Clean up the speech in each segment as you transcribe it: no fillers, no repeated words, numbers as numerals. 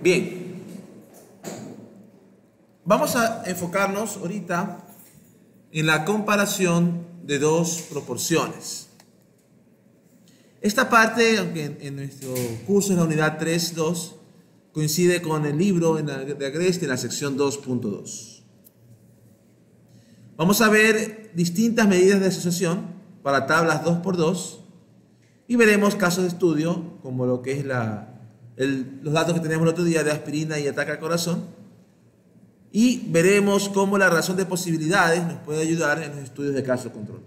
Bien, vamos a enfocarnos ahorita en la comparación de dos proporciones. Esta parte, aunque en nuestro curso en la unidad 3.2, coincide con el libro de Agreste en la sección 2.2. Vamos a ver distintas medidas de asociación para tablas 2x2 y veremos casos de estudio como lo que es los datos que teníamos el otro día de aspirina y ataque al corazón, y veremos cómo la relación de posibilidades nos puede ayudar en los estudios de caso control.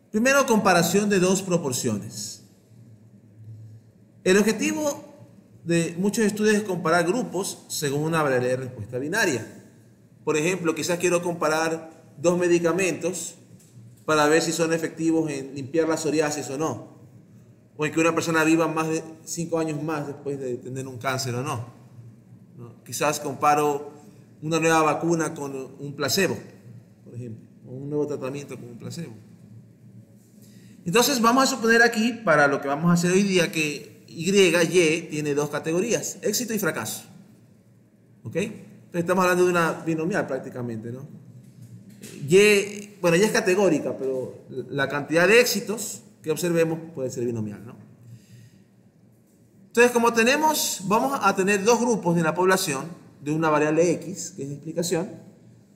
Primero, comparación de dos proporciones. El objetivo de muchos estudios es comparar grupos según una variabilidad de respuesta binaria. Por ejemplo, quizás quiero comparar dos medicamentos para ver si son efectivos en limpiar la psoriasis o no, o en que una persona viva más de 5 años más después de tener un cáncer o no. Quizás comparo una nueva vacuna con un placebo, por ejemplo, o un nuevo tratamiento con un placebo. Entonces vamos a suponer aquí, para lo que vamos a hacer hoy día, que Y tiene dos categorías, éxito y fracaso. ¿Ok? Entonces estamos hablando de una binomial prácticamente, ¿no? Bueno, ya es categórica, pero la cantidad de éxitos que observemos puede ser binomial, ¿no? Entonces, como vamos a tener dos grupos en la población de una variable X, que es la explicación.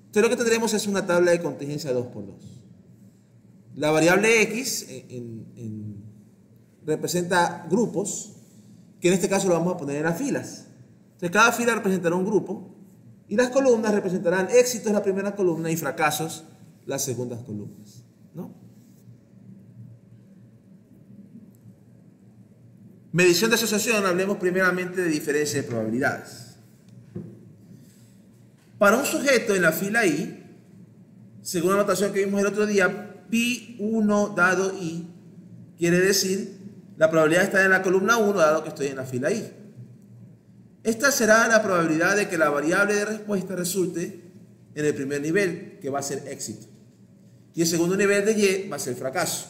Entonces, lo que tendremos es una tabla de contingencia 2x2. La variable X representa grupos, que en este caso lo vamos a poner en las filas. Entonces, cada fila representará un grupo, y las columnas representarán éxitos la primera columna y fracasos las segundas columnas, ¿no? Medición de asociación, hablemos primeramente de diferencia de probabilidades. Para un sujeto en la fila I, según la notación que vimos el otro día, Pi1 dado I quiere decir la probabilidad de estar en la columna 1 dado que estoy en la fila I. Esta será la probabilidad de que la variable de respuesta resulte en el primer nivel, que va a ser éxito. Y el segundo nivel de Y va a ser fracaso.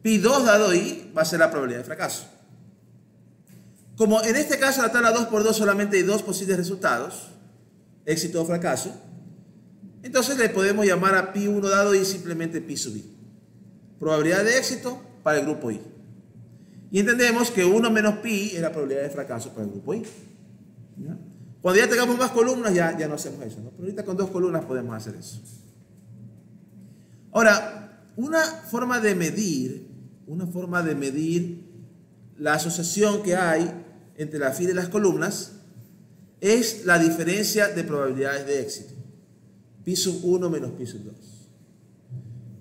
Pi2 dado I va a ser la probabilidad de fracaso. Como en este caso en la tabla 2x2 solamente hay dos posibles resultados, éxito o fracaso, entonces le podemos llamar a Pi1 dado I simplemente Pi sub I. Probabilidad de éxito para el grupo I. Y entendemos que 1 menos Pi es la probabilidad de fracaso para el grupo I. ¿Ya? Cuando ya tengamos más columnas ya no hacemos eso, ¿no? Pero ahorita con dos columnas podemos hacer eso. Ahora, una forma de medir la asociación que hay entre la fila y las columnas es la diferencia de probabilidades de éxito. Pi sub 1 menos Pi sub 2.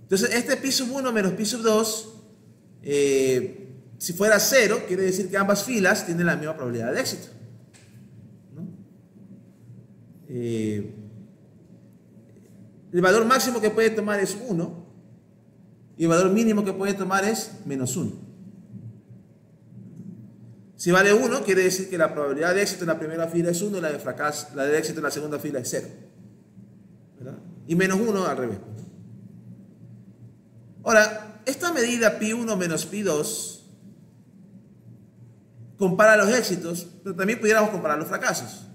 Entonces, este Pi sub 1 menos Pi sub 2, si fuera 0, quiere decir que ambas filas tienen la misma probabilidad de éxito, ¿no? El valor máximo que puede tomar es 1 y el valor mínimo que puede tomar es menos 1. Si vale 1, quiere decir que la probabilidad de éxito en la primera fila es 1 y la de éxito en la segunda fila es 0. ¿Verdad? Y menos 1 al revés. Ahora, esta medida Pi1 menos Pi2 compara los éxitos, pero también pudiéramos comparar los fracasos.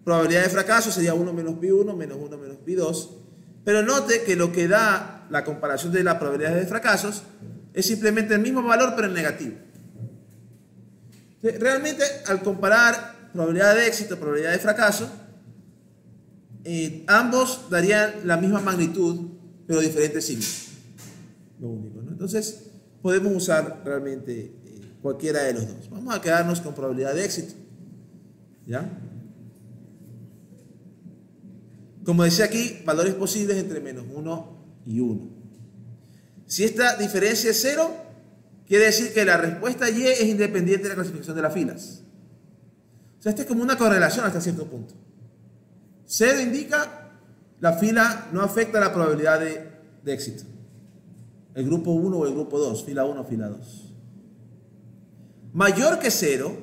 Probabilidad de fracaso sería 1 menos Pi1 menos 1 menos Pi2, pero note que lo que da la comparación de las probabilidades de fracasos es simplemente el mismo valor pero en negativo. Realmente, al comparar probabilidad de éxito y probabilidad de fracaso, ambos darían la misma magnitud, pero diferentes signos. Lo único, ¿no? Entonces, podemos usar realmente cualquiera de los dos. Vamos a quedarnos con probabilidad de éxito. ¿Ya? Como decía aquí, valores posibles entre menos 1 y 1. Si esta diferencia es 0, quiere decir que la respuesta Y es independiente de la clasificación de las filas. O sea, esta es como una correlación hasta cierto punto. 0 indica la fila no afecta la probabilidad de éxito. El grupo 1 o el grupo 2, fila 1 o fila 2. Mayor que 0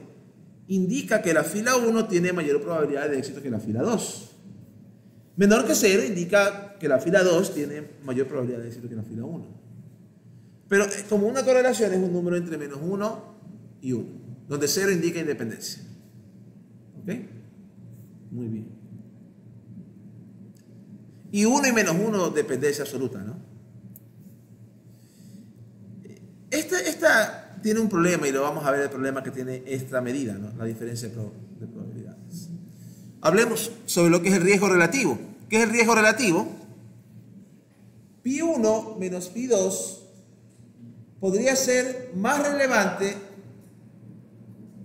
indica que la fila 1 tiene mayor probabilidad de éxito que la fila 2. Menor que 0 indica que la fila 2 tiene mayor probabilidad de éxito que la fila 1. Pero como una correlación es un número entre menos 1 y 1. donde 0 indica independencia. ¿Ok? Muy bien. Y 1 y menos 1, dependencia absoluta, ¿no? Esta tiene un problema y lo vamos a ver el problema que tiene esta medida, ¿no? La diferencia de probabilidades. Hablemos sobre lo que es el riesgo relativo. ¿Qué es el riesgo relativo? Pi1 menos Pi2 podría ser más relevante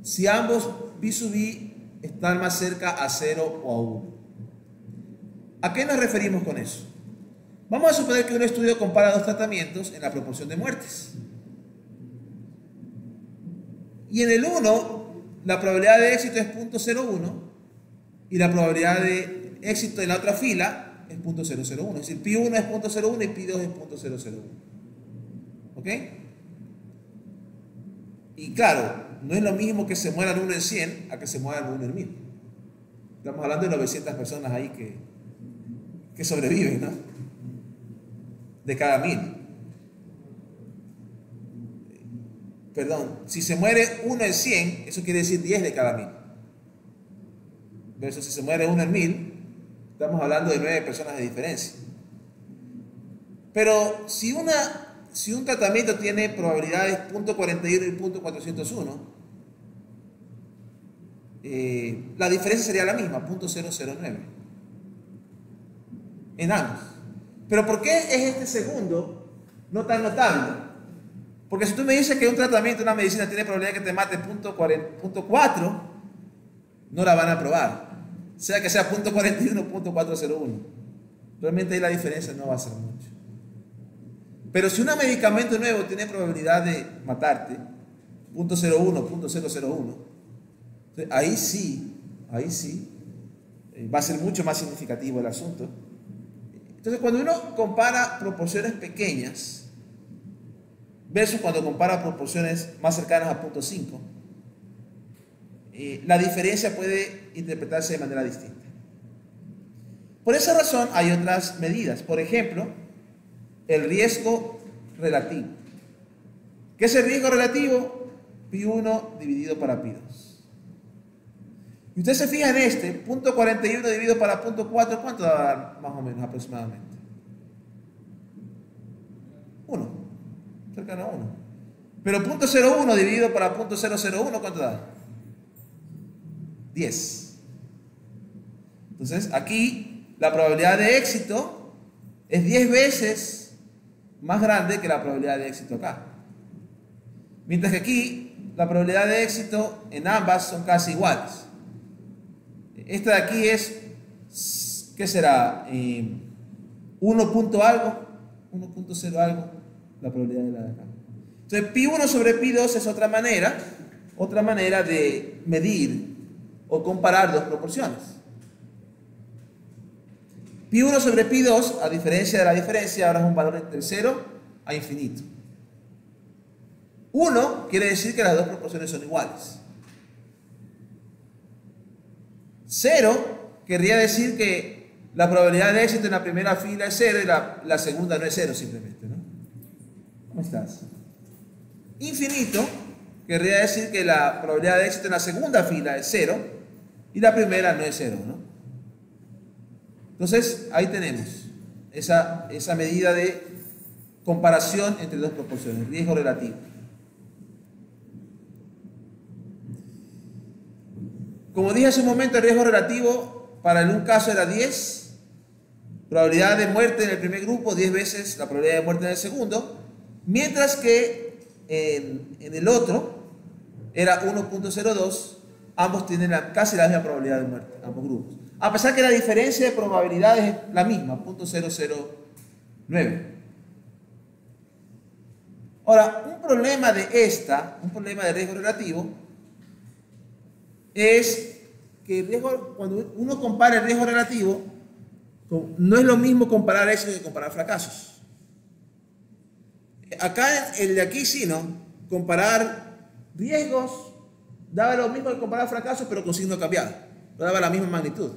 si ambos Pi sub I están más cerca a 0 o a 1. ¿A qué nos referimos con eso? Vamos a suponer que un estudio compara dos tratamientos en la proporción de muertes. Y en el 1, la probabilidad de éxito es 0.01 y la probabilidad de éxito en la otra fila es 0.001. Es decir, Pi1 es 0.01 y Pi2 es 0.001. ¿Ok? Y claro, no es lo mismo que se mueran 1 en 100 a que se mueran 1 en 1000. Estamos hablando de 900 personas ahí que sobreviven, ¿no? De cada 1000. Perdón, si se muere 1 en 100, eso quiere decir 10 de cada 1000. Versus si se muere 1 en 1000, estamos hablando de 9 personas de diferencia. Pero si un tratamiento tiene probabilidades 0.41 y 0.401, la diferencia sería la misma, 0.009 en ambos. Pero ¿por qué es este segundo no tan notable? Porque si tú me dices que un tratamiento, una medicina tiene probabilidad de que te mate 0.4, no la van a aprobar. Sea que sea 0.41 o 0.401. Realmente ahí la diferencia no va a ser mucho. Pero si un medicamento nuevo tiene probabilidad de matarte, 0.01, 0.001, ahí sí, va a ser mucho más significativo el asunto. Entonces, cuando uno compara proporciones pequeñas versus cuando compara proporciones más cercanas a 0.5, la diferencia puede interpretarse de manera distinta. Por esa razón hay otras medidas. Por ejemplo, el riesgo relativo. ¿Qué es el riesgo relativo? Pi1 dividido para Pi2. Y usted se fija en este, 0.41 dividido para 0.4, ¿cuánto va a dar más o menos aproximadamente? 1, cercano a 1. Pero 0.01 dividido para 0.001, ¿cuánto da? 10. Entonces, aquí la probabilidad de éxito es 10 veces más grande que la probabilidad de éxito acá. Mientras que aquí, la probabilidad de éxito en ambas son casi iguales. Esta de aquí es, ¿qué será? 1 punto algo, 1.0 algo, la probabilidad de la de acá. Entonces, Pi1 sobre Pi2 es otra manera de medir o comparar dos proporciones. Pi1 sobre Pi2, a diferencia de la diferencia, ahora es un valor entre 0 a infinito. 1 quiere decir que las dos proporciones son iguales. 0 querría decir que la probabilidad de éxito en la primera fila es 0 y la segunda no es 0 simplemente, ¿no? ¿Cómo estás? Infinito querría decir que la probabilidad de éxito en la segunda fila es 0 y la primera no es 0, ¿no? Entonces, ahí tenemos esa medida de comparación entre dos proporciones, riesgo relativo. Como dije hace un momento, el riesgo relativo para un caso era 10, probabilidad de muerte en el primer grupo, 10 veces la probabilidad de muerte en el segundo, mientras que en el otro era 1.02, ambos tienen casi la misma probabilidad de muerte, ambos grupos. A pesar que la diferencia de probabilidades es la misma, 0.009. Ahora, un problema de riesgo relativo, es que cuando uno compara el riesgo relativo, no es lo mismo comparar éxitos que comparar fracasos. Acá, el de aquí sí, ¿no? Comparar riesgos daba lo mismo que comparar fracasos, pero con signo cambiado. No daba la misma magnitud.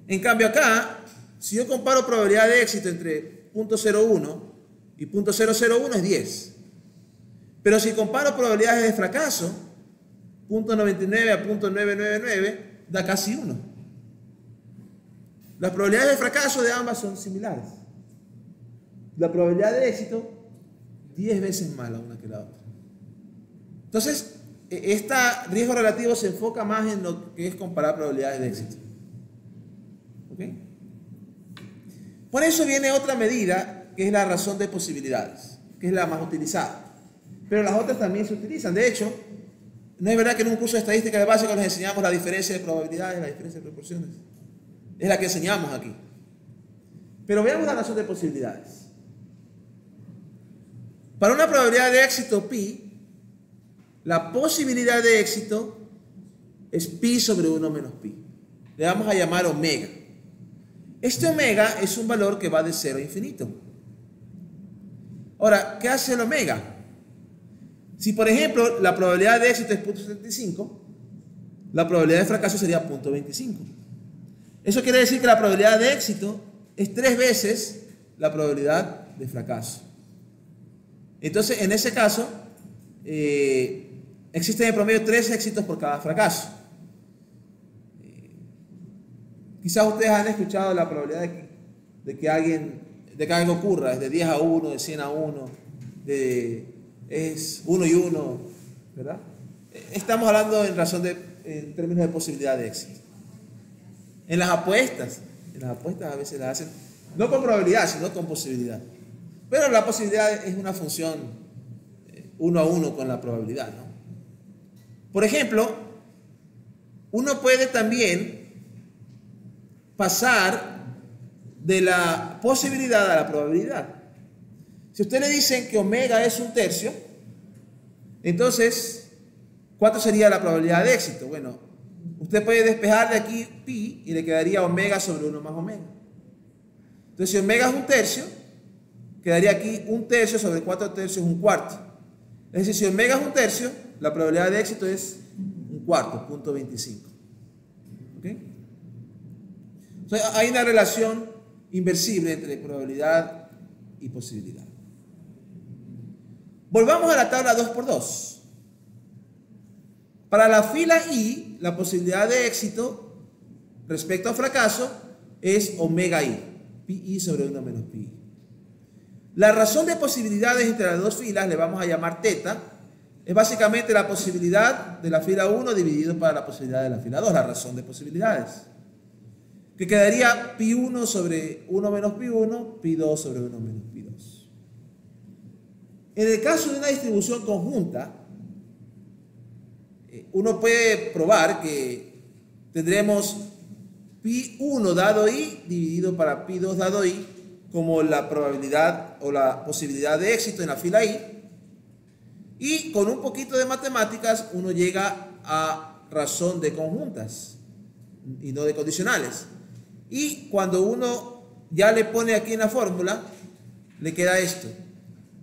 En cambio acá, si yo comparo probabilidad de éxito entre 0.01 y 0.001 es 10. Pero si comparo probabilidades de fracaso, .99 a .999 da casi 1. Las probabilidades de fracaso de ambas son similares. La probabilidad de éxito 10 veces más la una que la otra. Entonces, este riesgo relativo se enfoca más en lo que es comparar probabilidades de éxito. ¿Ok? Por eso viene otra medida, que es la razón de posibilidades, que es la más utilizada. Pero las otras también se utilizan. De hecho, no es verdad que en un curso de estadística de básico nos enseñamos la diferencia de probabilidades, la diferencia de proporciones. Es la que enseñamos aquí. Pero veamos la razón de posibilidades. Para una probabilidad de éxito pi, la posibilidad de éxito es pi sobre 1 menos pi. Le vamos a llamar omega. Este omega es un valor que va de 0 a infinito. Ahora, ¿qué hace el omega? Si, por ejemplo, la probabilidad de éxito es 0.75, la probabilidad de fracaso sería 0.25. Eso quiere decir que la probabilidad de éxito es 3 veces la probabilidad de fracaso. Entonces, en ese caso, existen en promedio 3 éxitos por cada fracaso. Quizás ustedes han escuchado la probabilidad de que algo ocurra, es de 10 a 1, de 100 a 1, es 1 y 1, ¿verdad? Estamos hablando en términos de posibilidad de éxito. En las apuestas a veces las hacen, no con probabilidad, sino con posibilidad. Pero la posibilidad es una función 1 a 1 con la probabilidad, ¿no? Por ejemplo, uno puede también pasar de la posibilidad a la probabilidad. Si usted le dicen que omega es 1/3, entonces, ¿cuánto sería la probabilidad de éxito? Bueno, usted puede despejar de aquí pi y le quedaría omega sobre 1 más omega. Entonces, si omega es 1/3, quedaría aquí 1/3 sobre 4/3 1/4. Es decir, si omega es 1/3, la probabilidad de éxito es 1/4, 0.25. ¿Ok? Entonces, hay una relación inversible entre probabilidad y posibilidad. Volvamos a la tabla 2×2. Para la fila I, la posibilidad de éxito respecto a fracaso es omega I, pi sobre 1 menos pi. La razón de posibilidades entre las dos filas le vamos a llamar teta. Es básicamente la posibilidad de la fila 1 dividido para la posibilidad de la fila 2, la razón de posibilidades. Que quedaría pi 1 sobre 1 menos pi 1, pi 2 sobre 1 menos pi 2. En el caso de una distribución conjunta, uno puede probar que tendremos pi 1 dado i dividido para pi 2 dado i como la probabilidad o la posibilidad de éxito en la fila i, y con un poquito de matemáticas uno llega a razón de conjuntas y no de condicionales. Y cuando uno ya le pone aquí en la fórmula, le queda esto: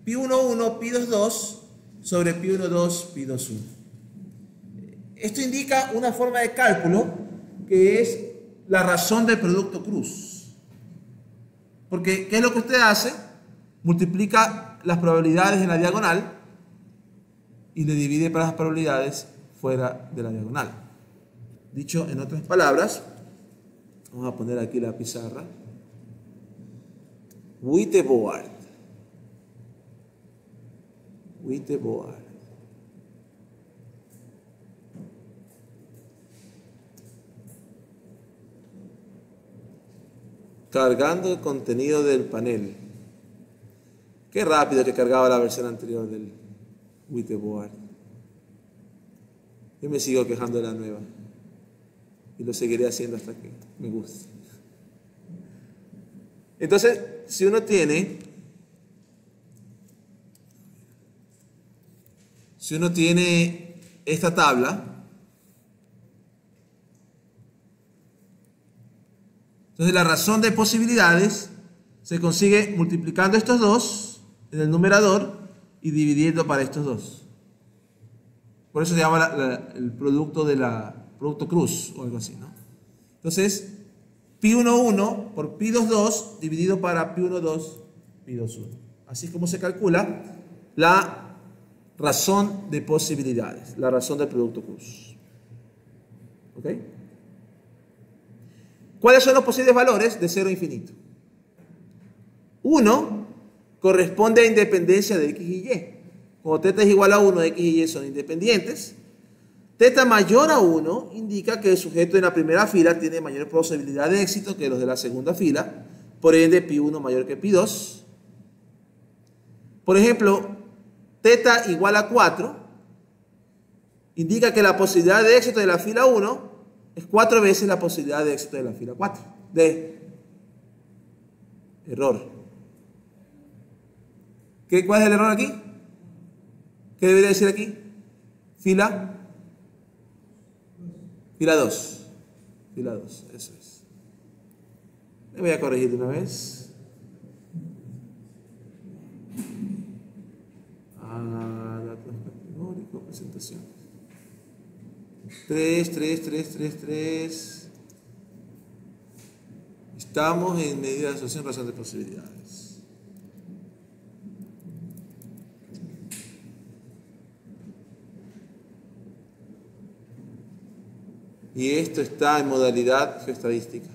pi 1, 1, pi 2, 2 sobre pi 1, 2, pi 2, 1. Esto indica una forma de cálculo que es la razón del producto cruz. Porque, ¿qué es lo que usted hace? Multiplica las probabilidades en la diagonal y le divide para las probabilidades fuera de la diagonal. Dicho en otras palabras, vamos a poner aquí la pizarra. Whiteboard. Cargando el contenido del panel. Qué rápido que cargaba la versión anterior del Whiteboard. Yo me sigo quejando de la nueva. Y lo seguiré haciendo hasta que me guste. Entonces, si uno tiene esta tabla, entonces la razón de posibilidades se consigue multiplicando estos dos en el numerador y dividiendo para estos dos. Por eso se llama el producto producto cruz o algo así, ¿no? Entonces, pi 1, 1 por pi 2, 2 dividido para pi 1, 2, pi 2, 1. Así es como se calcula la razón de posibilidades, la razón del producto cruz. ¿Ok? ¿Cuáles son los posibles valores de 0 a infinito? 1 corresponde a independencia de x y y. Cuando θ es igual a 1, x y y son independientes. Θ mayor a 1 indica que el sujeto en la primera fila tiene mayor posibilidad de éxito que los de la segunda fila. Por ende, π1 mayor que π2. Por ejemplo, θ igual a 4 indica que la posibilidad de éxito de la fila 1 es 4 veces la posibilidad de éxito de la fila 4. Error. ¿Cuál es el error aquí? ¿Qué debería decir aquí? Fila 2. Fila 2, eso es. Le voy a corregir de una vez. Datos categóricos, presentaciones. 3. Estamos en medida de asociación, razón de posibilidades. Y esto está en modalidad geoestadística.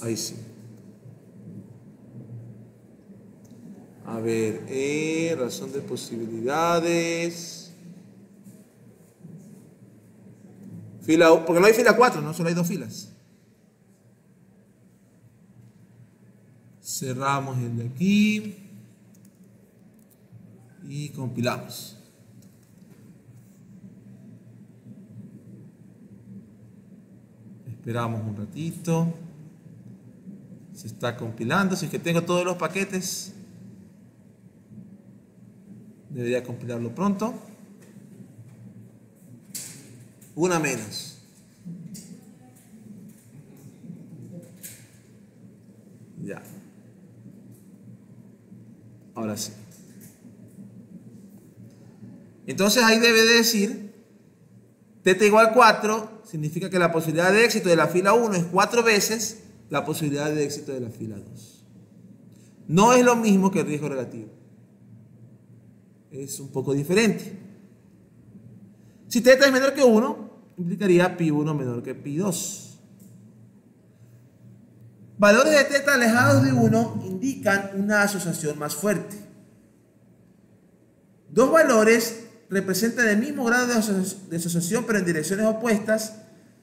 Ahí sí. A ver, razón de posibilidades. Fila, porque no hay fila 4, ¿no? Solo hay 2 filas. Cerramos el de aquí. Y compilamos. Esperamos un ratito. Se está compilando. Si es que tengo todos los paquetes, debería compilarlo pronto. Una menos. Ya. Ahora sí. Entonces ahí debe de decir θ igual 4 significa que la posibilidad de éxito de la fila 1 es 4 veces la posibilidad de éxito de la fila 2. No es lo mismo que el riesgo relativo. Es un poco diferente. Si θ es menor que 1, implicaría π1 menor que π2. Valores de θ alejados de 1 indican una asociación más fuerte. Dos valores representan el mismo grado de asociación pero en direcciones opuestas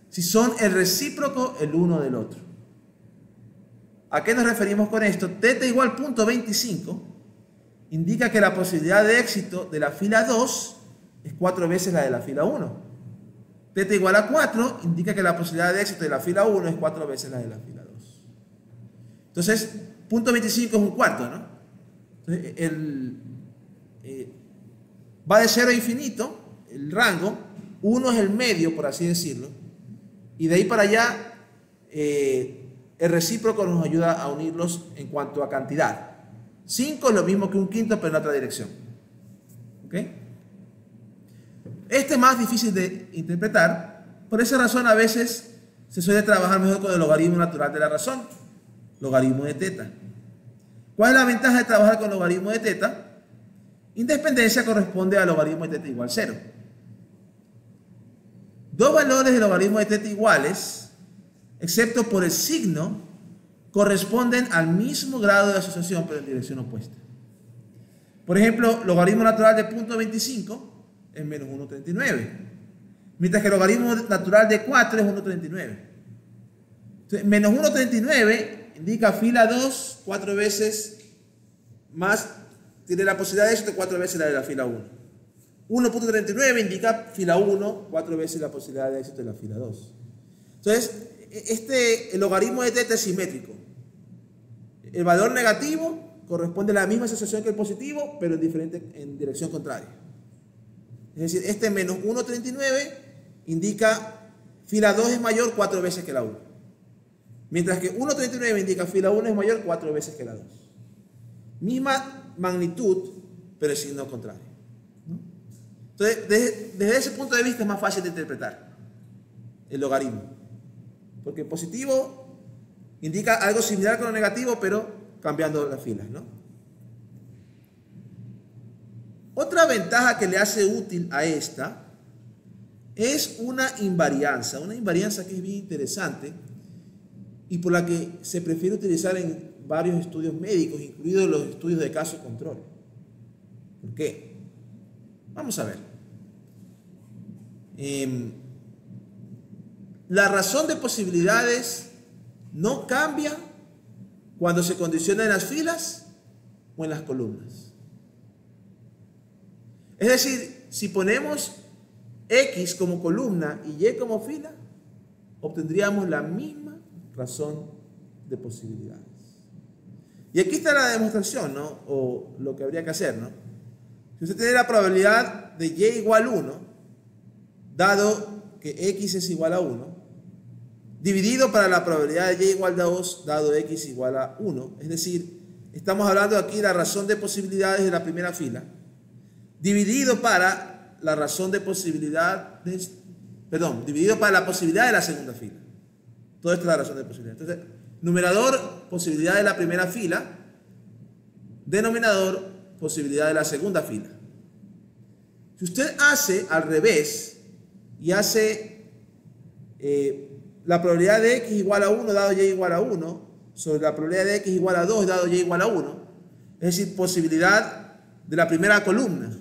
si son el recíproco el uno del otro. ¿A qué nos referimos con esto? θ igual 0.25 indica que la posibilidad de éxito de la fila 2 es 4 veces la de la fila 1. θ igual a 4 indica que la posibilidad de éxito de la fila 1 es 4 veces la de la fila 2. Entonces, 0.25 es un cuarto, ¿no? Entonces, va de 0 a infinito, el rango, 1 es el medio, por así decirlo, y de ahí para allá, el recíproco nos ayuda a unirlos en cuanto a cantidad. 5 es lo mismo que un quinto, pero en otra dirección. ¿Ok? Este es más difícil de interpretar. Por esa razón, a veces se suele trabajar mejor con el logaritmo natural de la razón, logaritmo de θ. ¿Cuál es la ventaja de trabajar con logaritmo de θ? Independencia corresponde al logaritmo de θ igual 0. Dos valores de logaritmo de θ iguales, excepto por el signo, corresponden al mismo grado de asociación, pero en dirección opuesta. Por ejemplo, logaritmo natural de 0.25 es menos 1,39, mientras que el logaritmo natural de 4 es 1,39. Entonces, menos 1,39 indica fila 2, 4 veces más, tiene la posibilidad de éxito 4 veces la de la fila 1. 1.39 indica fila 1, 4 veces la posibilidad de éxito de la fila 2. Entonces, el logaritmo de θ es simétrico. El valor negativo corresponde a la misma asociación que el positivo, pero en dirección contraria. Es decir, este menos 1.39 indica fila 2 es mayor 4 veces que la 1. Mientras que 1.39 indica fila 1 es mayor 4 veces que la 2. Misma magnitud, pero el signo contrario. ¿No? Entonces, desde ese punto de vista es más fácil de interpretar el logaritmo. Porque positivo indica algo similar con lo negativo, pero cambiando las filas, ¿no? Otra ventaja que le hace útil a esta es una invarianza que es bien interesante y por la que se prefiere utilizar en varios estudios médicos, incluidos los estudios de caso control. ¿Por qué? Vamos a ver. La razón de posibilidades no cambia cuando se condiciona en las filas o en las columnas. Es decir, si ponemos X como columna y Y como fila, obtendríamos la misma razón de posibilidades. Y aquí está la demostración, ¿no? O lo que habría que hacer, ¿no? Si usted tiene la probabilidad de Y igual 1, dado que X es igual a 1, dividido para la probabilidad de Y igual a 2, dado X igual a 1, es decir, estamos hablando aquí de la razón de posibilidades de la primera fila, dividido para la razón de posibilidades, dividido para la posibilidad de la segunda fila. Todo esto es la razón de posibilidades. Entonces, numerador, posibilidad de la primera fila, denominador, posibilidad de la segunda fila. Si usted hace al revés y hace la probabilidad de X igual a 1 dado Y igual a 1 sobre la probabilidad de X igual a 2 dado Y igual a 1, es decir, posibilidad de la primera columna,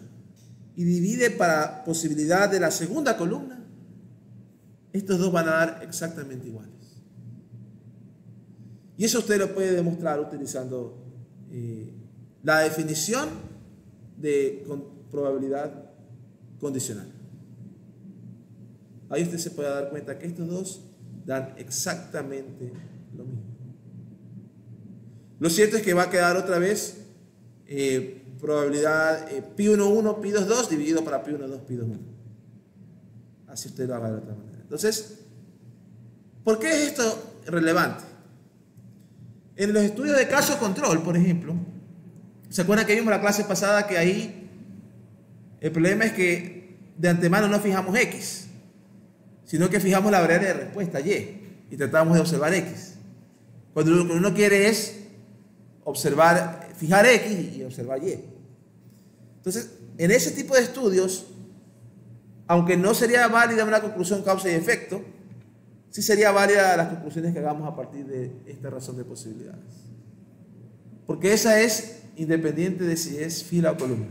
y divide para posibilidad de la segunda columna, estos dos van a dar exactamente iguales. Y eso usted lo puede demostrar utilizando la definición de probabilidad condicional. Ahí usted se puede dar cuenta que estos dos dan exactamente lo mismo. Lo cierto es que va a quedar otra vez probabilidad pi1,1, pi2,2 dividido para pi1,2, pi2,1. Así usted lo haga de otra manera. Entonces, ¿por qué es esto relevante? En los estudios de caso control, por ejemplo, ¿se acuerdan que vimos la clase pasada que ahí el problema es que de antemano no fijamos X, sino que fijamos la variable de respuesta Y y tratamos de observar X? Cuando lo que uno quiere es fijar X y observar Y. Entonces, en ese tipo de estudios, aunque no sería válida una conclusión causa y efecto, sí sería válida las conclusiones que hagamos a partir de esta razón de posibilidades. Porque esa es independiente de si es fila o columna.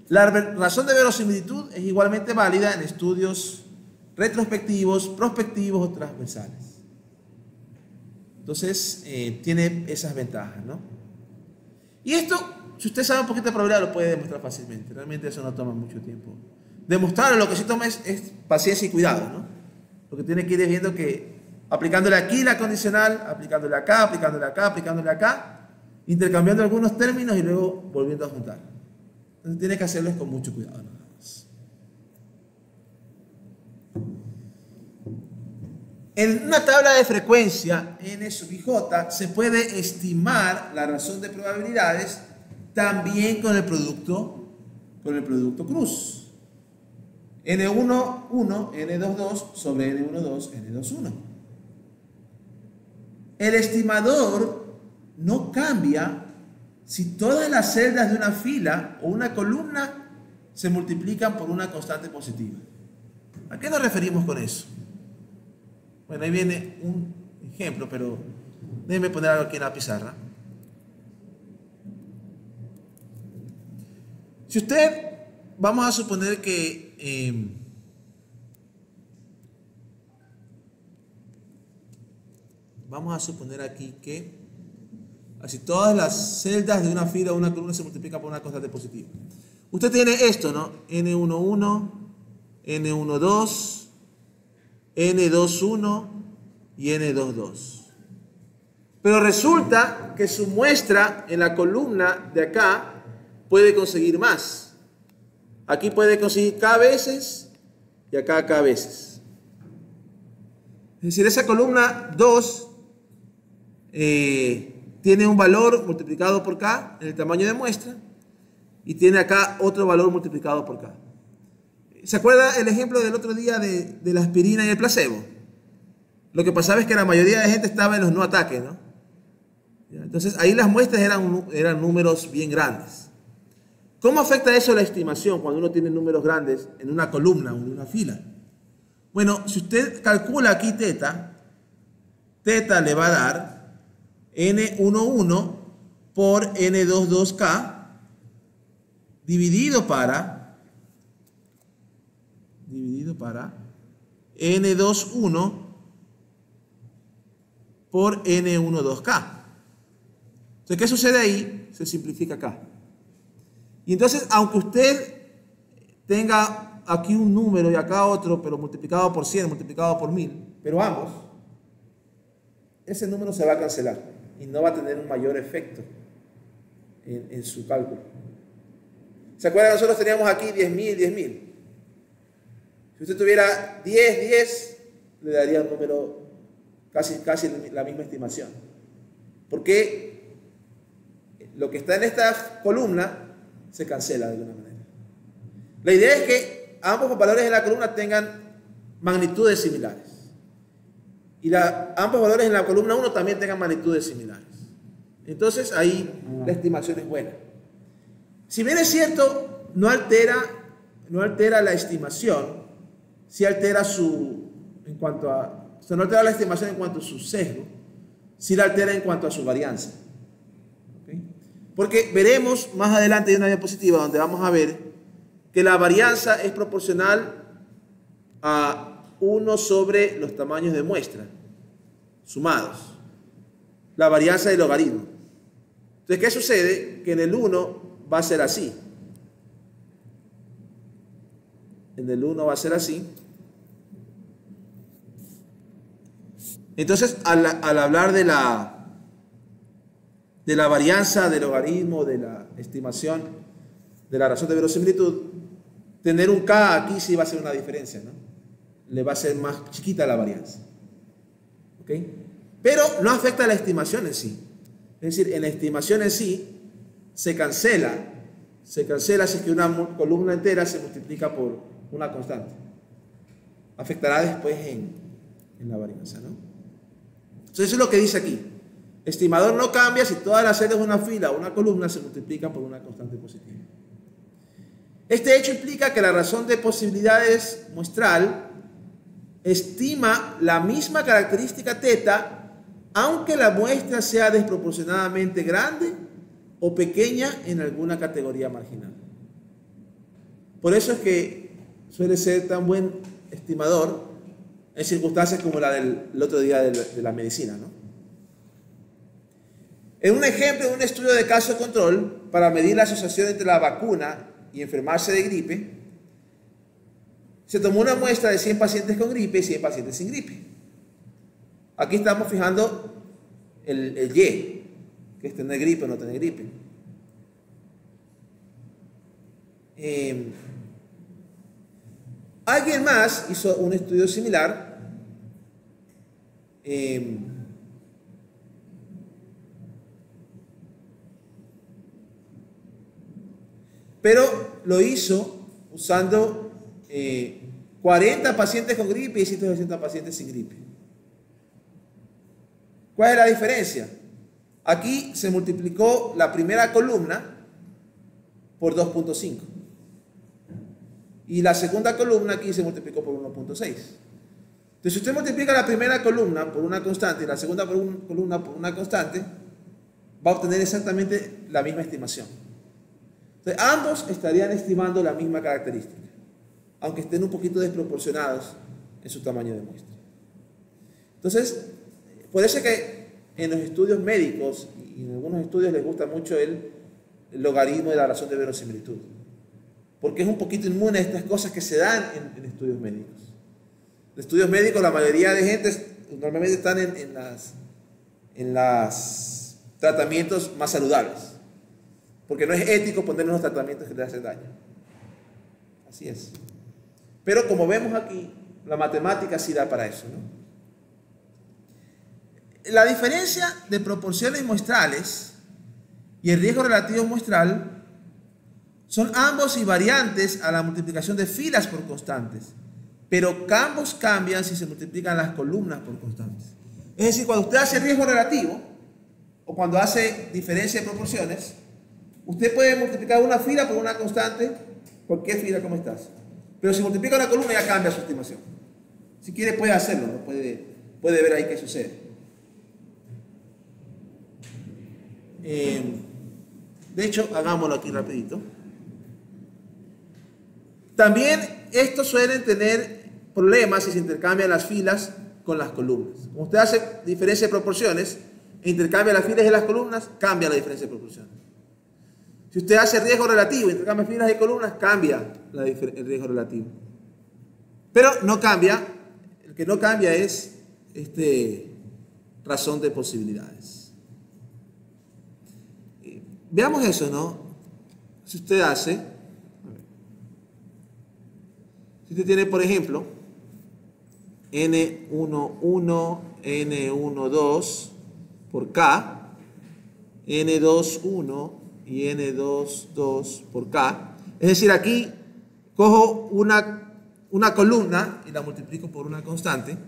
La razón de verosimilitud es igualmente válida en estudios retrospectivos, prospectivos o transversales. Entonces, tiene esas ventajas, ¿no? Y esto, si usted sabe un poquito de probabilidad, lo puede demostrar fácilmente. Realmente eso no toma mucho tiempo. Demostrarlo, lo que sí toma es paciencia y cuidado, ¿no? Lo que tiene que ir es viendo que aplicándole aquí la condicional, aplicándole acá, aplicándole acá, aplicándole acá, intercambiando algunos términos y luego volviendo a juntar. Entonces tiene que hacerlo con mucho cuidado, nada más. En una tabla de frecuencia N sub i j se puede estimar la razón de probabilidades también con el producto cruz. N1, 1, N2, 2 sobre N1, 2, N2, 1. El estimador no cambia si todas las celdas de una fila o una columna se multiplican por una constante positiva. ¿A qué nos referimos con eso? Bueno, ahí viene un ejemplo, pero déjenme poner algo aquí en la pizarra. Si usted, vamos a suponer que vamos a suponer aquí que así todas las celdas de una fila o una columna se multiplican por una constante positiva. Usted tiene esto, ¿no? N11, N12, N21 y N22. Pero resulta que su muestra en la columna de acá puede conseguir más. Aquí puede conseguir K veces y acá K veces. Es decir, esa columna 2 tiene un valor multiplicado por K en el tamaño de muestra y tiene acá otro valor multiplicado por K. ¿Se acuerda el ejemplo del otro día de la aspirina y el placebo? Lo que pasaba es que la mayoría de gente estaba en los no ataques, ¿no? Entonces ahí las muestras eran números bien grandes. ¿Cómo afecta eso la estimación cuando uno tiene números grandes en una columna o en una fila? Bueno, si usted calcula aquí teta le va a dar N11 por N22K dividido para N21 por N12K. Entonces, ¿qué sucede ahí? Se simplifica acá. Y entonces, aunque usted tenga aquí un número y acá otro, pero multiplicado por 100, multiplicado por 1000, pero ambos, ese número se va a cancelar y no va a tener un mayor efecto en su cálculo. ¿Se acuerdan? Nosotros teníamos aquí 10.000, 10.000. Si usted tuviera 10, le daría un número casi la misma estimación. Porque lo que está en esta columna se cancela de alguna manera. La idea es que ambos valores de la columna tengan magnitudes similares. Y ambos valores en la columna 1 también tengan magnitudes similares. Entonces ahí la estimación es buena. Si bien es cierto, no altera la estimación, sí altera no altera la estimación en cuanto a su sesgo, sí la altera en cuanto a su varianza. ¿Okay? Porque veremos más adelante en una diapositiva donde vamos a ver que la varianza es proporcional a 1 sobre los tamaños de muestra sumados, la varianza del logaritmo. Entonces, ¿qué sucede? Que en el 1 va a ser así. En el 1 va a ser así. Entonces, al hablar de la varianza del logaritmo, de la estimación, de la razón de verosimilitud, tener un K aquí sí va a ser una diferencia, ¿no? Le va a ser más chiquita la varianza. ¿Ok? Pero no afecta a la estimación en sí. Es decir, en la estimación en sí se cancela si es que una columna entera se multiplica por una constante. Afectará después en la varianza, ¿no? Entonces eso es lo que dice aquí. Estimador no cambia si todas las celdas de una fila o una columna se multiplican por una constante positiva. Este hecho implica que la razón de posibilidades muestral estima la misma característica teta aunque la muestra sea desproporcionadamente grande o pequeña en alguna categoría marginal. Por eso es que suele ser tan buen estimador en circunstancias como la del otro día de la medicina, ¿no? En un ejemplo de un estudio de caso control para medir la asociación entre la vacuna y enfermarse de gripe, se tomó una muestra de 100 pacientes con gripe y 100 pacientes sin gripe. Aquí estamos fijando el Y, que es tener gripe o no tener gripe. Alguien más hizo un estudio similar. Pero lo hizo usando 40 pacientes con gripe y 160 pacientes sin gripe. ¿Cuál es la diferencia? Aquí se multiplicó la primera columna por 2.5 y la segunda columna aquí se multiplicó por 1.6. Entonces, si usted multiplica la primera columna por una constante y la segunda columna por una constante, va a obtener exactamente la misma estimación. Entonces, ambos estarían estimando la misma característica, aunque estén un poquito desproporcionados en su tamaño de muestra. Entonces, por eso es que en los estudios médicos y en algunos estudios les gusta mucho el logaritmo de la razón de verosimilitud, porque es un poquito inmune a estas cosas que se dan en estudios médicos. En estudios médicos la mayoría de gente normalmente están en los tratamientos más saludables, porque no es ético ponernos los tratamientos que te hacen daño. Así es. Pero como vemos aquí, la matemática sí da para eso, ¿no? La diferencia de proporciones muestrales y el riesgo relativo muestral Son ambos invariantes a la multiplicación de filas por constantes, pero ambos cambian si se multiplican las columnas por constantes. Es decir, cuando usted hace riesgo relativo, o cuando hace diferencia de proporciones, usted puede multiplicar una fila por una constante, cualquier fila como estás. Pero si multiplica una columna ya cambia su estimación. Si quiere puede hacerlo, ¿no? Puede ver ahí qué sucede. De hecho, hagámoslo aquí rapidito. También estos suelen tener problemas si se intercambian las filas con las columnas. Como usted hace diferencia de proporciones e intercambia las filas y las columnas, cambia la diferencia de proporciones. Si usted hace riesgo relativo, intercambia filas y columnas, cambia el riesgo relativo. Pero no cambia, el que no cambia es razón de posibilidades. Veamos eso, ¿no? Si usted hace, si usted tiene, por ejemplo, N11, N12 por K, N21 y N22 por K. Es decir, aquí cojo una columna y la multiplico por una constante.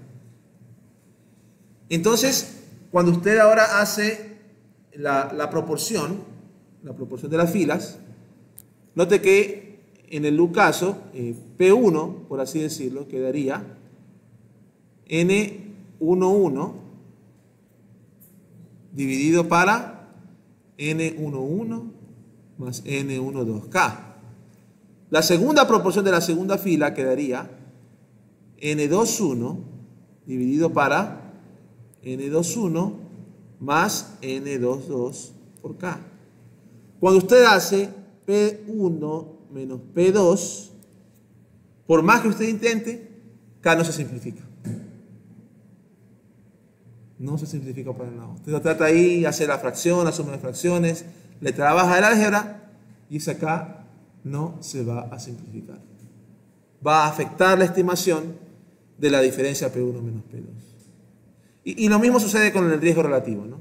Entonces, cuando usted ahora hace la proporción de las filas, note que en el caso P1, por así decirlo, quedaría N11 dividido para N11 más N12K. La segunda proporción de la segunda fila quedaría N21 dividido para N21 más N22 por K. Cuando usted hace P1 menos P2, por más que usted intente, K no se simplifica. No se simplifica para nada. Usted lo trata ahí, hace la fracción, la suma de fracciones, le trabaja el álgebra y ese K no se va a simplificar. Va a afectar la estimación de la diferencia P1 menos P2. Y lo mismo sucede con el riesgo relativo, ¿no?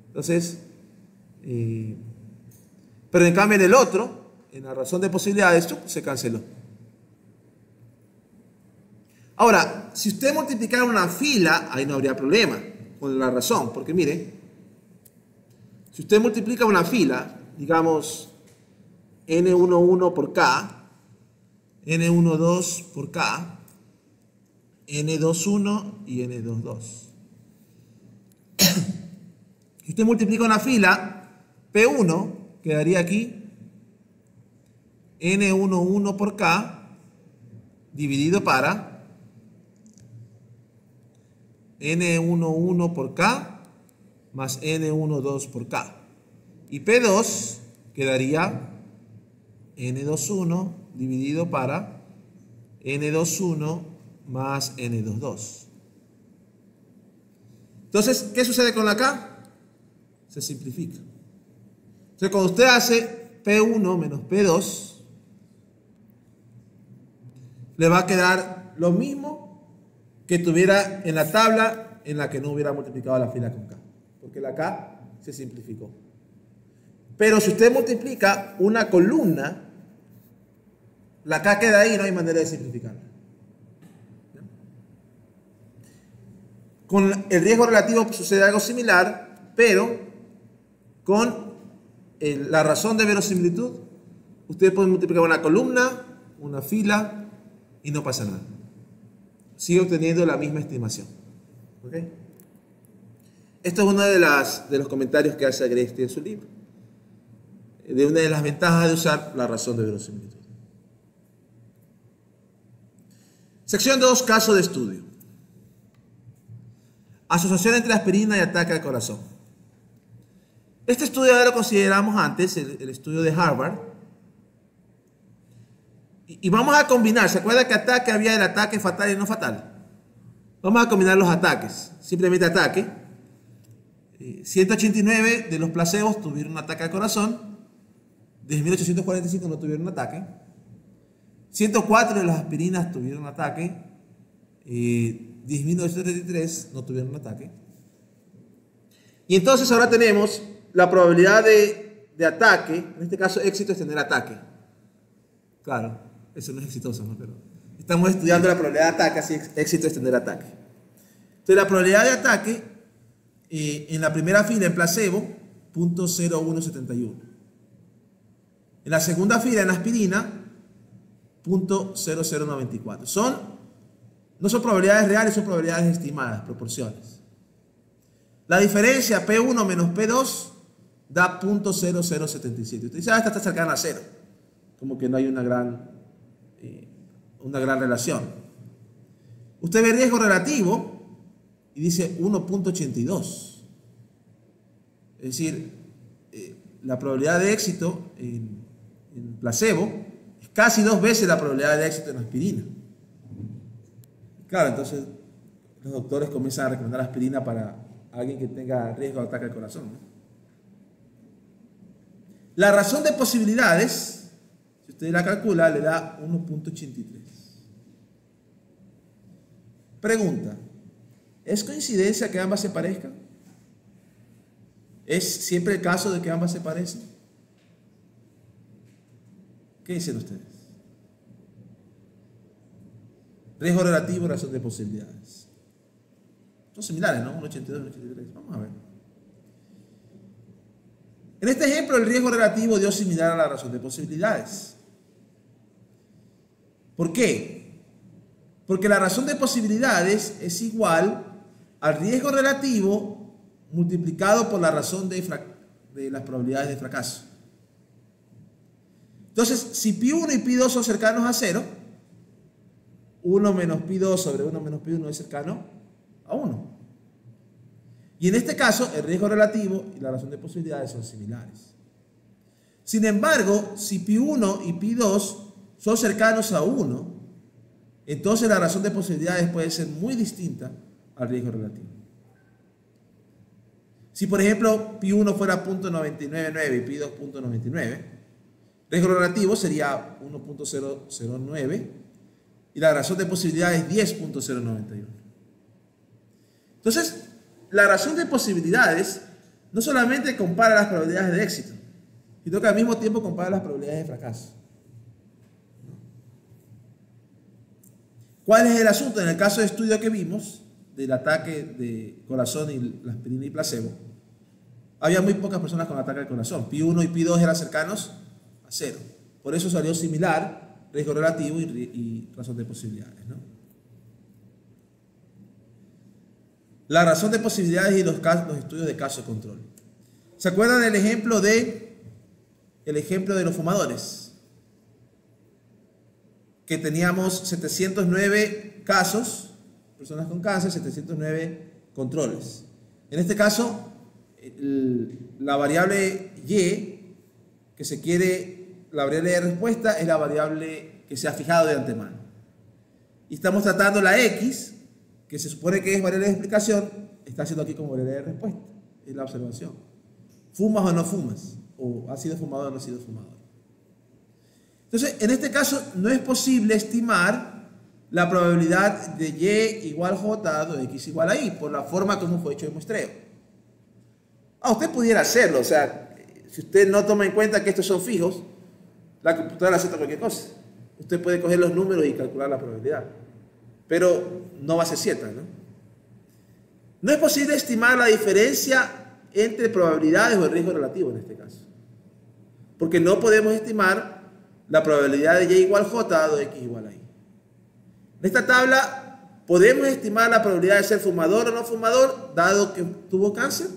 Entonces, pero en cambio en el otro, en la razón de posibilidades, se canceló. Ahora, si usted multiplicara una fila, ahí no habría problema con la razón, porque mire, si usted multiplica una fila, digamos N11 por K, N12 por K, N21 y N22. Si usted multiplica una fila, P1 quedaría aquí N11 por K dividido para N11 por K más N12 por K. Y P2 quedaría N21 dividido para N21 más N22. Entonces, ¿qué sucede con la K? Se simplifica. Entonces, cuando usted hace P1 menos P2, le va a quedar lo mismo que tuviera en la tabla en la que no hubiera multiplicado la fila con K, porque la K se simplificó. Pero si usted multiplica una columna, la K queda ahí y no hay manera de simplificarla. Con el riesgo relativo sucede algo similar, pero con la razón de verosimilitud, usted puede multiplicar una columna, una fila y no pasa nada. Sigue obteniendo la misma estimación. ¿Okay? Esto es uno de los comentarios que hace Agresti en su libro, de una de las ventajas de usar la razón de verosimilitud. Sección 2, caso de estudio. Asociación entre aspirina y ataque al corazón. Este estudio ya lo consideramos antes, el estudio de Harvard. Y vamos a combinar, ¿se acuerda que ataque había el ataque fatal y no fatal? Vamos a combinar los ataques, simplemente ataque. 189 de los placebos tuvieron un ataque al corazón, 10.845 no tuvieron un ataque, 104 de las aspirinas tuvieron un ataque, 10.933 no tuvieron un ataque. Y entonces ahora tenemos la probabilidad de de ataque, en este caso éxito es tener ataque. Claro, eso no es exitoso, ¿no? Pero estamos estudiando la probabilidad de ataque, así éxito es tener ataque. Entonces la probabilidad de ataque en la primera fila en placebo, 0.0171. En la segunda fila en aspirina, 0.0094. No son probabilidades reales, son probabilidades estimadas, proporciones. La diferencia P1 menos P2 da 0.0077. Usted dice, esta está cercana a 0. Como que no hay una gran relación. Usted ve riesgo relativo y dice 1.82. Es decir, la probabilidad de éxito en placebo es casi 2 veces la probabilidad de éxito en aspirina. Claro, entonces los doctores comienzan a recomendar aspirina para alguien que tenga riesgo de ataque al corazón, ¿no? La razón de posibilidades, si usted la calcula, le da 1.83. Pregunta, ¿es coincidencia que ambas se parezcan? ¿Es siempre el caso de que ambas se parecen? ¿Qué dicen ustedes? Riesgo relativo, razón de posibilidades. Son similares, ¿no? 1.82 y 1.83. Vamos a ver. En este ejemplo, el riesgo relativo dio similar a la razón de posibilidades. ¿Por qué? Porque la razón de posibilidades es igual al riesgo relativo multiplicado por la razón de las probabilidades de fracaso. Entonces, si Pi1 y Pi2 son cercanos a 0, 1 menos Pi2 sobre 1 menos Pi1 es cercano a 1. Y en este caso, el riesgo relativo y la razón de posibilidades son similares. Sin embargo, si Pi1 y Pi2 son cercanos a 1, entonces la razón de posibilidades puede ser muy distinta al riesgo relativo. Si, por ejemplo, Pi1 fuera 0.999 y Pi2 0.99, riesgo relativo sería 1.009 y la razón de posibilidades 10.091. Entonces, la razón de posibilidades no solamente compara las probabilidades de éxito, sino que al mismo tiempo compara las probabilidades de fracaso. ¿Cuál es el asunto? En el caso de estudio que vimos, del ataque de corazón y la aspirina y placebo, había muy pocas personas con ataque al corazón. Pi1 y Pi2 eran cercanos a 0. Por eso salió similar, riesgo relativo y razón de posibilidades, ¿no? La razón de posibilidades y los estudios de caso control. ¿Se acuerdan del ejemplo de los fumadores? Que teníamos 709 casos, personas con cáncer, 709 controles. En este caso, la variable Y que se quiere, la variable de respuesta es la variable que se ha fijado de antemano. Y estamos tratando la X, que se supone que es variable de explicación, está haciendo aquí como variable de respuesta, es la observación. ¿Fumas o no fumas? ¿O has sido fumador o no has sido fumador? Entonces, en este caso, no es posible estimar la probabilidad de Y igual J dado X igual a Y, por la forma como fue hecho el muestreo. Usted pudiera hacerlo, o sea, si usted no toma en cuenta que estos son fijos, la computadora acepta cualquier cosa. Usted puede coger los números y calcular la probabilidad, pero no va a ser cierta, ¿no? No es posible estimar la diferencia entre probabilidades o el riesgo relativo en este caso, porque no podemos estimar la probabilidad de Y igual J dado X igual a Y. En esta tabla podemos estimar la probabilidad de ser fumador o no fumador dado que tuvo cáncer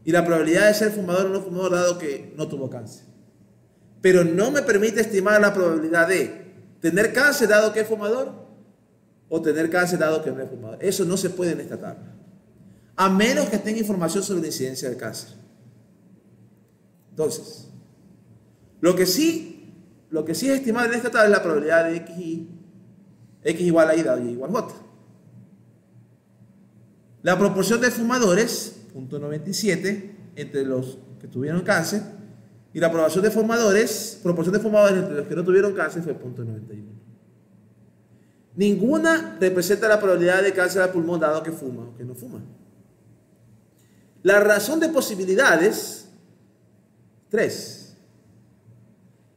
y la probabilidad de ser fumador o no fumador dado que no tuvo cáncer. Pero no me permite estimar la probabilidad de tener cáncer dado que es fumador o tener cáncer dado que no es fumador. Eso no se puede en esta tabla, a menos que tenga información sobre la incidencia del cáncer. Entonces, lo que sí es estimado en esta tabla es la probabilidad de X igual a Y dado Y igual J. La proporción de fumadores, 0.97, entre los que tuvieron cáncer, y la proporción de fumadores entre los que no tuvieron cáncer fue 0.91. Ninguna representa la probabilidad de cáncer al pulmón dado que fuma o que no fuma. La razón de posibilidades, 3.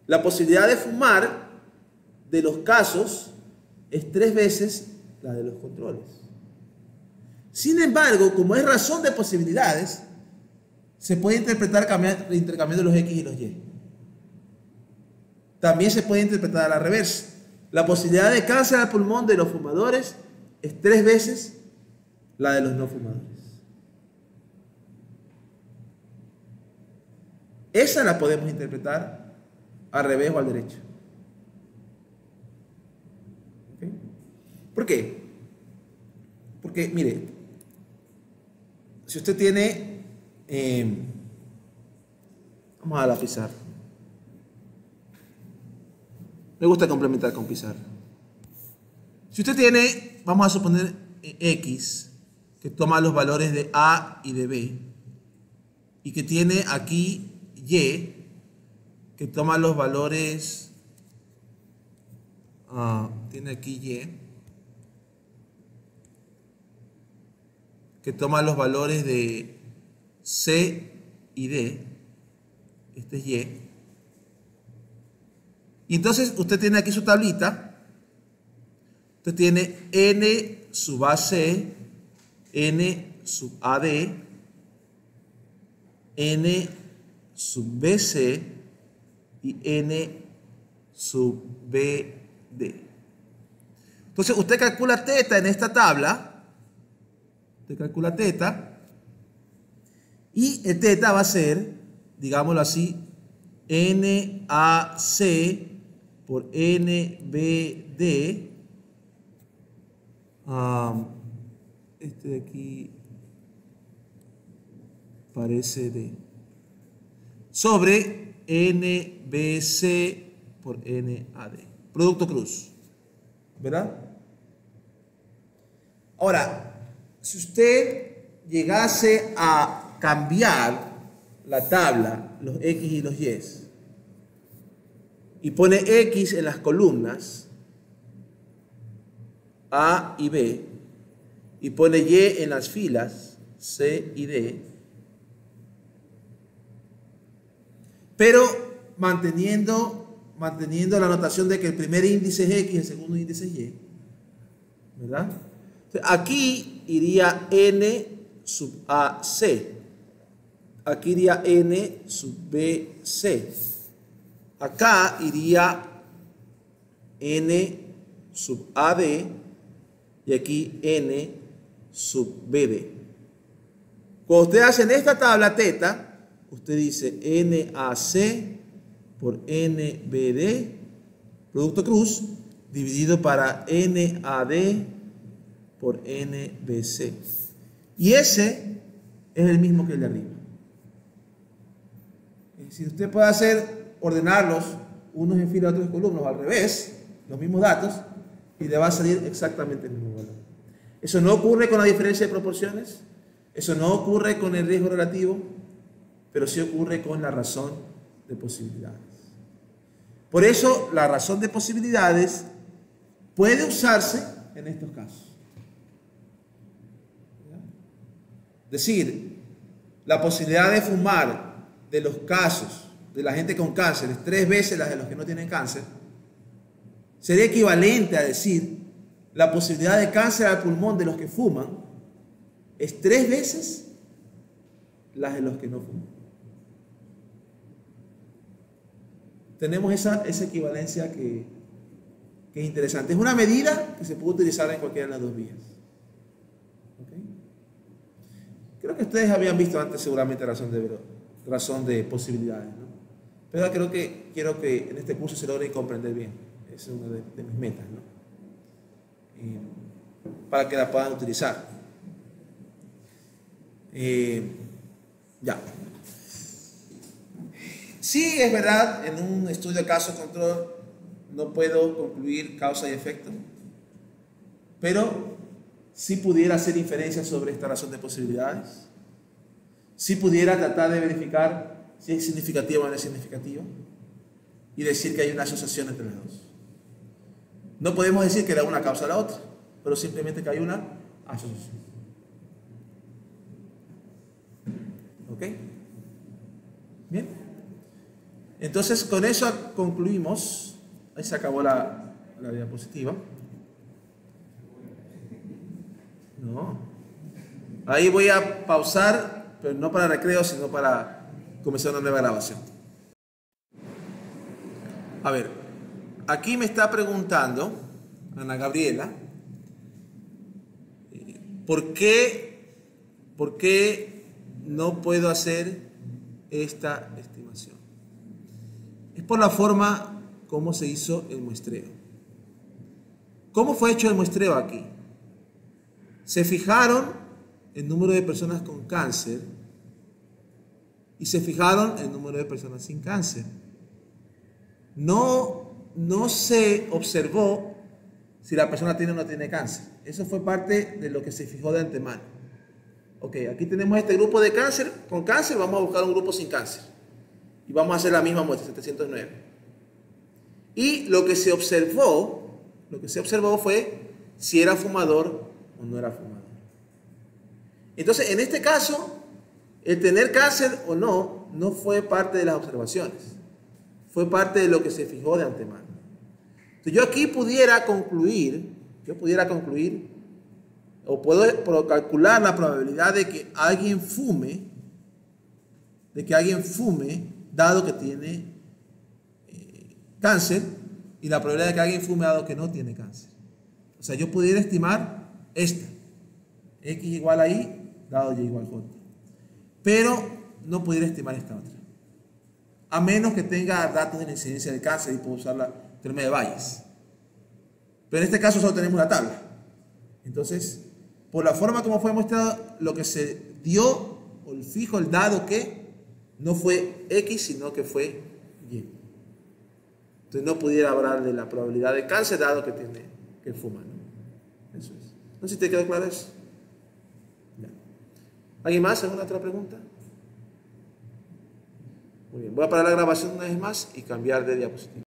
La posibilidad de fumar de los casos es 3 veces la de los controles. Sin embargo, como es razón de posibilidades, se puede interpretar intercambiando los X y los Y. También se puede interpretar a la reversa. La posibilidad de cáncer al pulmón de los fumadores es 3 veces la de los no fumadores. Esa la podemos interpretar al revés o al derecho. ¿Okay? ¿Por qué? Porque, mire, si usted tiene, vamos a la pizarra. Me gusta complementar con pizarra. Si usted tiene, vamos a suponer X, que toma los valores de A y de B, y que tiene aquí Y, que toma los valores, tiene aquí Y, que toma los valores de C y D, este es Y. Y entonces usted tiene aquí su tablita, usted tiene N sub AC, N sub AD, N sub BC y N sub BD. Entonces usted calcula teta en esta tabla, usted calcula teta, y el teta va a ser, digámoslo así, NAC por NBD, este de aquí parece D, sobre NBC por NAD, producto cruz, ¿verdad? Ahora, si usted llegase a cambiar la tabla, los X y los Y, y pone X en las columnas A y B, y pone Y en las filas C y D, pero manteniendo la notación de que el primer índice es X y el segundo índice es Y, ¿verdad? Aquí iría N sub AC, aquí iría N sub BC, acá iría N sub AD y aquí N sub BD. Cuando usted hace en esta tabla teta, usted dice NAC por NBD, producto cruz, dividido para NAD por NBC. Y ese es el mismo que el de arriba. Si usted puede ordenarlos, unos en fila, otros en columnas, al revés, los mismos datos, y le va a salir exactamente el mismo valor. Eso no ocurre con la diferencia de proporciones, eso no ocurre con el riesgo relativo, pero sí ocurre con la razón de posibilidades. Por eso, la razón de posibilidades puede usarse en estos casos. Es decir, la posibilidad de fumar de los casos de la gente con cáncer es 3 veces las de los que no tienen cáncer, sería equivalente a decir la posibilidad de cáncer al pulmón de los que fuman es 3 veces las de los que no fuman. Tenemos esa equivalencia que es interesante. Es una medida que se puede utilizar en cualquiera de las dos vías. ¿Okay? Creo que ustedes habían visto antes seguramente razón de posibilidades, ¿no? Pero quiero que en este curso se logre comprender bien. Esa es una de mis metas, ¿no? Para que la puedan utilizar. Ya. Sí, es verdad, en un estudio de caso control no puedo concluir causa y efecto, pero sí pudiera hacer inferencias sobre esta razón de posibilidades, sí pudiera tratar de verificar si es significativa o no es significativa y decir que hay una asociación entre las dos. No podemos decir que la una causa la otra, pero simplemente que hay una asociación. ¿Ok? Bien. Entonces, con eso concluimos. Ahí se acabó la diapositiva. No. Ahí voy a pausar, pero no para recreo, sino para comenzar una nueva grabación. A ver, aquí me está preguntando Ana Gabriela, ¿por qué no puedo hacer esta estimación? Es por la forma como se hizo el muestreo. ¿Cómo fue hecho el muestreo aquí? Se fijaron el número de personas con cáncer y se fijaron el número de personas sin cáncer. No se observó si la persona tiene o no tiene cáncer. Eso fue parte de lo que se fijó de antemano. Ok, aquí tenemos este grupo de cáncer, con cáncer, vamos a buscar un grupo sin cáncer. Y vamos a hacer la misma muestra, 709. Y lo que se observó fue si era fumador o no era fumador. Entonces, en este caso, el tener cáncer o no fue parte de las observaciones. Fue parte de lo que se fijó de antemano. Entonces, yo aquí pudiera concluir, o puedo calcular la probabilidad de que alguien fume, dado que tiene cáncer, y la probabilidad de que alguien fume dado que no tiene cáncer. O sea, yo pudiera estimar esta, X igual a Y, dado Y igual a J. Pero no pudiera estimar esta otra. A menos que tenga datos de la incidencia del cáncer y pueda usar la teorema de Bayes. Pero en este caso solo tenemos la tabla. Entonces, por la forma como fue mostrado, lo que se dio, o el fijo, el dado que, no fue X, sino que fue Y. Entonces no pudiera hablar de la probabilidad de cáncer dado que fuma, ¿no? Eso es. No sé si te quedó claro eso. Ya. ¿Alguien más? ¿Alguna otra pregunta? Muy bien. Voy a parar la grabación una vez más y cambiar de diapositiva.